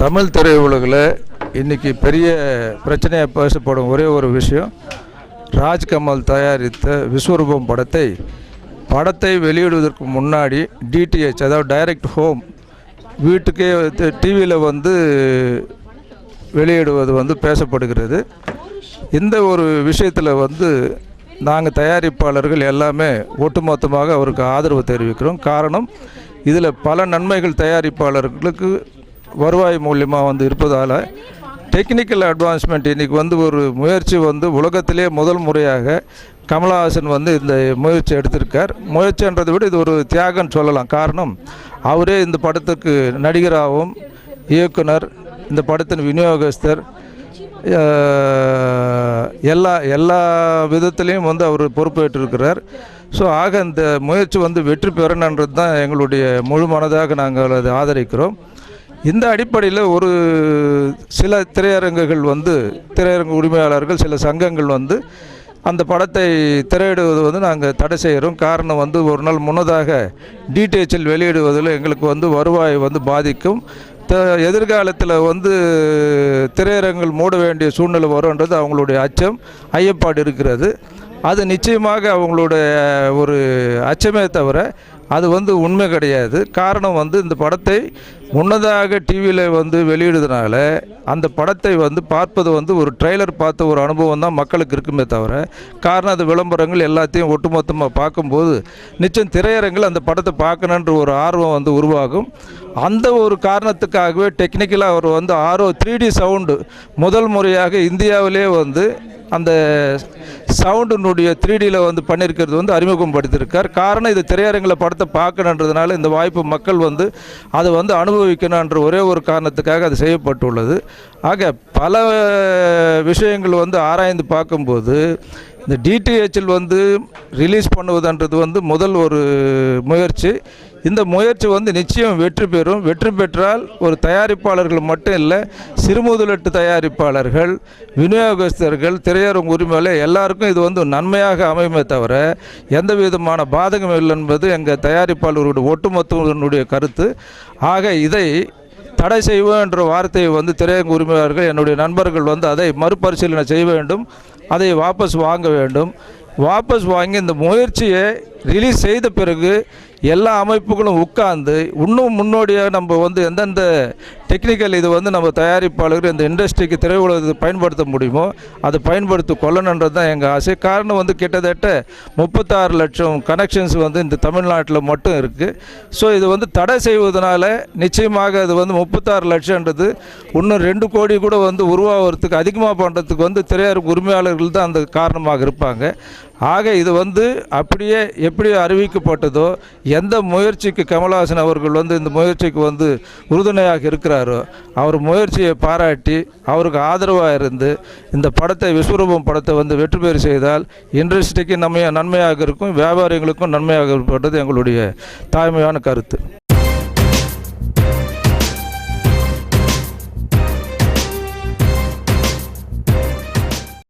தமிழ் திரையுலகில் இன்றைக்கி பெரிய பிரச்சனையாக பேசப்படும் ஒரே ஒரு விஷயம், ராஜ்கமல் தயாரித்த விஸ்வரூபம் படத்தை வெளியிடுவதற்கு முன்னாடி டிடிஹெச், அதாவது டைரக்ட் ஹோம், வீட்டுக்கே டிவியில் வெளியிடுவது பேசப்படுகிறது. இந்த ஒரு விஷயத்தில் நாங்கள் தயாரிப்பாளர்கள் எல்லாமே ஒட்டுமொத்தமாக அவருக்கு ஆதரவு தெரிவிக்கிறோம். காரணம், இதில் பல நன்மைகள் தயாரிப்பாளர்களுக்கு வருவாய் மூலியமாக இருப்பதால் டெக்னிக்கல் அட்வான்ஸ்மெண்ட் இன்றைக்கி ஒரு முயற்சி உலகத்திலே முதல் முறையாக கமலஹாசன் இந்த முயற்சி எடுத்திருக்கார். முயற்சின்றதை விட இது ஒரு தியாகம்னு சொல்லலாம். காரணம், அவரே இந்த படத்துக்கு நடிகராகவும் இயக்குனர், இந்த படத்தின் விநியோகஸ்தர், எல்லா விதத்துலேயும் அவர் பொறுப்பேற்றிருக்கிறார். ஸோ ஆக இந்த முயற்சி வெற்றி பெறணுன்றது தான் எங்களுடைய முழு மனதாக நாங்கள் அதை ஆதரிக்கிறோம். இந்த அடிப்படையில் ஒரு சில திரையரங்குகள் திரையரங்கு உரிமையாளர்கள், சில சங்கங்கள் அந்த படத்தை திரையிடுவது நாங்கள் தடை செய்கிறோம். காரணம் ஒரு நாள் முன்னதாக டிடிஹெச்சில் வெளியிடுவதில் எங்களுக்கு வருவாய் பாதிக்கும். எதிர்காலத்தில் திரையரங்குகள் மூட வேண்டிய சூழ்நிலை வரும்ன்றது அவங்களுடைய அச்சம், ஐயப்பாடு இருக்கிறது. அது நிச்சயமாக அவங்களுடைய ஒரு அச்சமே தவிர அது உண்மை கிடையாது. காரணம் இந்த படத்தை முன்னதாக டிவியில் வெளியிடுறதுனால அந்த படத்தை பார்ப்பது ஒரு ட்ரெய்லர் பார்த்த ஒரு அனுபவம் தான் மக்களுக்கு இருக்குமே தவிர, காரணம் அது விளம்பரங்கள் எல்லாத்தையும் ஒட்டுமொத்தமாக பார்க்கும்போது நிச்சயம் திரையரங்கில் அந்த படத்தை பார்க்கணுன்ற ஒரு ஆர்வம் உருவாகும். அந்த ஒரு காரணத்துக்காகவே டெக்னிக்கலாக அவர் ஆரோ 3D சவுண்டு முதல் முறையாக இந்தியாவிலே அந்த சவுண்டினுடைய 3Dயில் பண்ணியிருக்கிறது அறிமுகம் படுத்தியிருக்கார். காரணம், இது திரையரங்கில் படத்தை பார்க்கணுன்றதுனால இந்த வாய்ப்பு மக்கள் அதை அனுபவிக்கணுன்ற ஒரே ஒரு காரணத்துக்காக அது செய்யப்பட்டுள்ளது. ஆக பல விஷயங்கள் ஆராய்ந்து பார்க்கும்போது இந்த டிடிஹெச்சில் ரிலீஸ் பண்ணுவதுன்றது முதல் ஒரு முயற்சி. இந்த முயற்சி நிச்சயம் வெற்றி பெறும். வெற்றி பெற்றால் ஒரு தயாரிப்பாளர்கள் மட்டும் இல்லை, சிறுமுதலீட்டு தயாரிப்பாளர்கள், விநியோகஸ்தர்கள், திரையரங்கு உரிமையாளர் எல்லாருக்கும் இது நன்மையாக அமையுமே தவிர எந்த விதமான பாதகம் இல்லை என்பது எங்கள் தயாரிப்பாளர்களுடைய ஒட்டுமொத்தனுடைய கருத்து. ஆக இதை தடை செய்வோம் என்ற வார்த்தையை திரையரங்கு உரிமையாளர்கள், என்னுடைய நண்பர்கள் அதை மறுபரிசீலனை செய்ய வேண்டும், அதை வாபஸ் வாங்க வேண்டும். வாபஸ் வாங்கி இந்த முயற்சியை ரிலீஸ் செய்த பிறகு எல்லா அமைப்புகளும் உட்கார்ந்து இன்னும் முன்னோடியாக நம்ம எந்தெந்த டெக்னிக்கல் இது நம்ம தயாரிப்பாளர்கள் இந்த இண்டஸ்ட்ரிக்கு திரையுலகத்தை பயன்படுத்த முடியுமோ அதை பயன்படுத்தி கொள்ளணுன்றது தான் எங்கள் ஆசை. காரணம் கிட்டத்தட்ட 36 லட்சம் கனெக்ஷன்ஸ் இந்த தமிழ்நாட்டில் மட்டும் இருக்குது. ஸோ இது தடை செய்வதனால நிச்சயமாக அது 36 லட்சம்ன்றது இன்னும் 2 கோடி கூட உருவாகிறதுக்கு, அதிகமாக பண்ணுறதுக்கு திரையரங்கு உரிமையாளர்கள் தான் அந்த காரணமாக இருப்பாங்க. ஆக இது அப்படியே எப்படி அறிவிக்கப்பட்டதோ, எந்த முயற்சிக்கு கமலஹாசன் அவர்கள் இந்த முயற்சிக்கு உறுதுணையாக இருக்கிறாரோ அவர் முயற்சியை பாராட்டி அவருக்கு ஆதரவாக இருந்து இந்த படத்தை, விஸ்வரூபம் படத்தை வெற்றி பெற செய்தால் இண்டஸ்ட்ரிக்கு நன்மையாக இருக்கும், வியாபாரிகளுக்கும் நன்மையாக இருப்பது எங்களுடைய தாய்மையான கருத்து.